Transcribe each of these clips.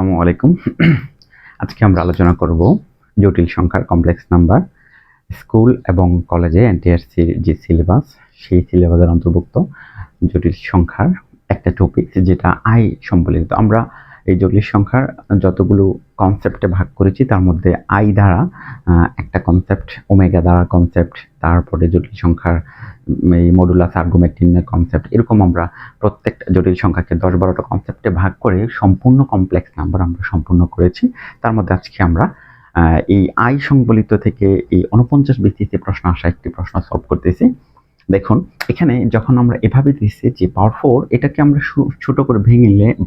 আসসালামু আলাইকুম। আজকে আমরা আলোচনা করব জটিল সংখ্যার কমপ্লেক্স নাম্বার। স্কুল এবং কলেজে এনটিআরসির যে সিলেবাস, সেই সিলেবাসের অন্তর্ভুক্ত জটিল সংখ্যার একটা টপিক, যেটা আই সম্বলিত। আমরা এই জটিল সংখ্যার যতগুলো কনসেপ্টে ভাগ করেছি, তার মধ্যে আই দ্বারা একটা কনসেপ্ট, ওমেগা দ্বারা কনসেপ্ট, তারপরে জটিল সংখ্যার এই মডুলাস আর্গুমেন্ট নির্ণয় কনসেপ্ট, এরকম আমরা প্রত্যেকটা জটিল সংখ্যাকে 10-12টা কনসেপ্টে ভাগ করে সম্পূর্ণ কমপ্লেক্স নাম্বার আমরা সম্পূর্ণ করেছি। তার মধ্যে আজকে আমরা এই আই সংবলিত থেকে এই 49 ভিত্তিতে প্রশ্ন আসা একটি প্রশ্ন সলভ করতেছি। দেখুন, এখানে যখন আমরা এভাবে দিচ্ছি যে পাওয়ার 4, এটাকে আমরা ছোট করে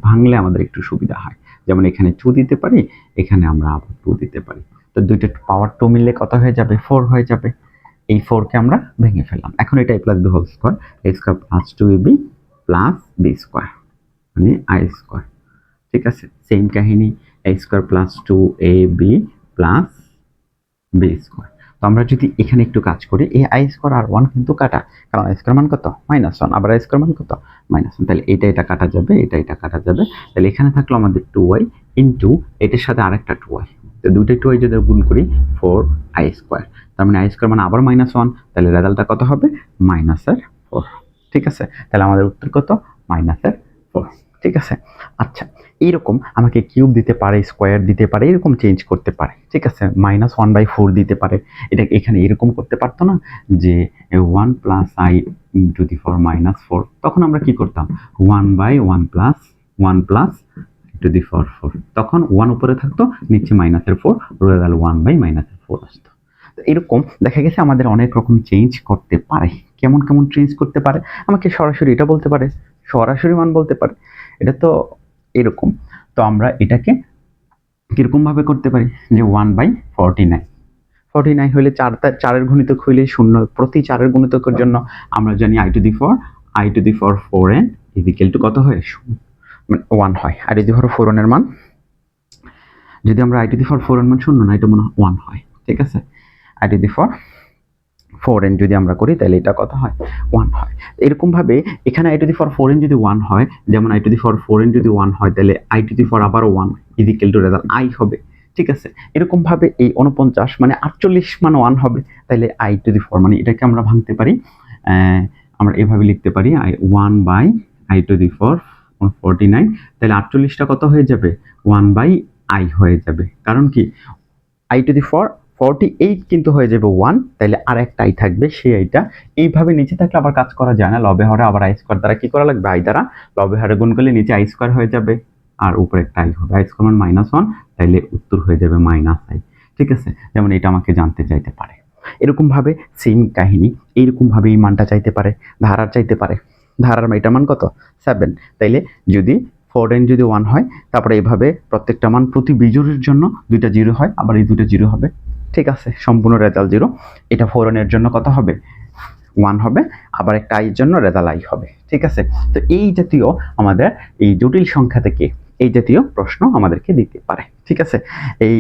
ভাঙলে আমাদের একটু সুবিধা হয়। যেমন এখানে 2 দিতে পারি, এখানে আমরা আবার 2 দিতে পারি। তো দুইটা পাওয়ার 2 মিললে কত হয়ে যাবে? 4 হয়ে যাবে। এই 4 কে আমরা ভেঙে ফেললাম। এখন এটা a plus b whole square, a square plus 2ab plus b square, মানে i স্কয়ার। ঠিক আছে, সেম কাহিনী, a square plus 2ab plus b square. তো আমরা যদি এখানে একটু কাজ করি, এই i স্কয়ার আর 1 কিন্তু কাটা, কারণ i স্কয়ার মান কত? -1, আবার i স্কয়ার মান কত? -1। তাহলে এটা কাটা যাবে, এটা কাটা যাবে। তাহলে এখানে থাকলো আমাদের 2y ইনটু এটার সাথে আরেকটা 2y। তো দুইটা 2y যদি গুণ করি 4i স্কয়ার। তার মানে i স্কয়ার মানে আবার -1, তাহলে রেজাল্টটা কত হবে? -4। ঠিক আছে, তাহলে আমাদের উত্তর কত? -4। ঠিক আছে। আচ্ছা, এইরকম আমাকে কিউব দিতে পারে, স্কোয়ার দিতে পারে, এরকম চেঞ্জ করতে পারে। ঠিক আছে, -1/4 দিতে পারে। এটা এখানে এরকম করতে পারতো না যে 1 প্লাস i টু দি পাওয়ার -4। তখন আমরা কি করতাম? 1/1 প্লাস 1 প্লাস টু দি পাওয়ার 4। তখন 1 উপরে থাকতো, নিচে -4, রেজাল্ট 1/-4 আসতো। তো এরকম দেখা গেছে আমাদের অনেক রকম চেঞ্জ করতে পারে। কেমন কেমন চেঞ্জ করতে পারে? আমাকে সরাসরি এটা বলতে পারে, সরাসরি মান বলতে পারে। এটা তো এরকম। তো আমরা এটাকে কিরকম ভাবে করতে পারি যে 1/49 হইলে 4 এর গুণিতক হইলে 0, প্রতি 4 এর গুণিতকের জন্য আমরা জানি i to the power 4n equal to কত হয়? 1 হয়। i to the power 4n এর মান, যদি আমরা i to the power 4n মান 0 না, এটা মনে হয় 1 হয়। ঠিক আছে, i to the power 4n যদি আমরা করি, তাহলে এটা কত হয়? 1 হয়। এরকম ভাবে এখানে i to the power 4n যদি 1 হয়, যেমন i to the power 4n যদি 1 হয়, তাহলে i টু দি পাওয়ার আবারও 1 ইকুয়াল টু রেজাল্ট i হবে। ঠিক আছে, এরকম ভাবে এই 49 মানে 48 মান 1 হবে, তাহলে i টু দি পাওয়ার মানে এটাকে আমরা ভাঙতে পারি, আমরা এভাবে লিখতে পারি 1/i টু দি পাওয়ার 49। তাহলে 48টা কত হয়ে যাবে? 1/i হয়ে যাবে। কারণ কি, i টু দি পাওয়ার 48 কিন্তু হয়ে যাবে 1, তাহলে আর একটা i থাকবে, সেই আইটা এইভাবে নিচে থাকলে আবার কাজ করা যায় না, লবে হরে আবার i স্কয়ার দ্বারা কি করা লাগবে? i দ্বারা লবে হরে গুণ করলে নিচে i স্কয়ার হয়ে যাবে, আর উপরে একটা i হবে। i স্কয়ার মান -1, তাহলে উত্তর হয়ে যাবে -i। ঠিক আছে, যেমন এটা আমাকে জানতে চাইতে পারে। এরকম ভাবে সেম কাহিনী, এইরকম ভাবে এই মানটা চাইতে পারে, ধারার চাইতে পারে। ধারার এটার মান কত? 7। তাইলে যদি 4n যদি 1 হয়, তারপরে এইভাবে প্রত্যেকটা মান প্রতি বিজোড়ের জন্য দুইটা 0 হয়, আবার এই দুইটা 0 হবে। ঠিক আছে, সম্পূর্ণ রেজাল্ট 0। এটা 4n এর জন্য কত হবে? 1 হবে, আবার একটা i এর জন্য রেজাল্ট i হবে। ঠিক আছে, তো এই জাতীয় আমাদের এই জটিল সংখ্যা থেকে এই জাতীয় প্রশ্ন আমাদেরকে দিতে পারে। ঠিক আছে,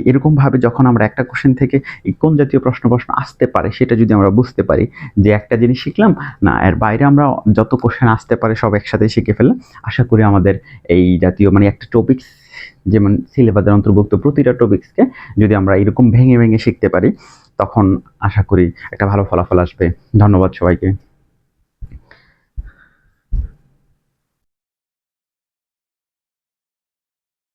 এরকম ভাবে যখন আমরা একটা কোশ্চেন থেকে কোন জাতীয় প্রশ্ন আসতে পারে সেটা যদি আমরা বুঝতে পারি, যে একটা জিনিস শিখলাম না, এর বাইরে আমরা যত কোশ্চেন আসতে পারে সব একসাথে শিখে ফেললাম, আশা করি আমাদের এই জাতীয় মানে একটা টপিকস, যেমন সিলেবাসের অন্তর্ভুক্ত প্রতিটা টপিকসকে যদি আমরা এরকম ভেঙে ভেঙে শিখতে পারি, তখন আশা করি একটা ভালো ফলাফল আসবে। ধন্যবাদ সবাইকে।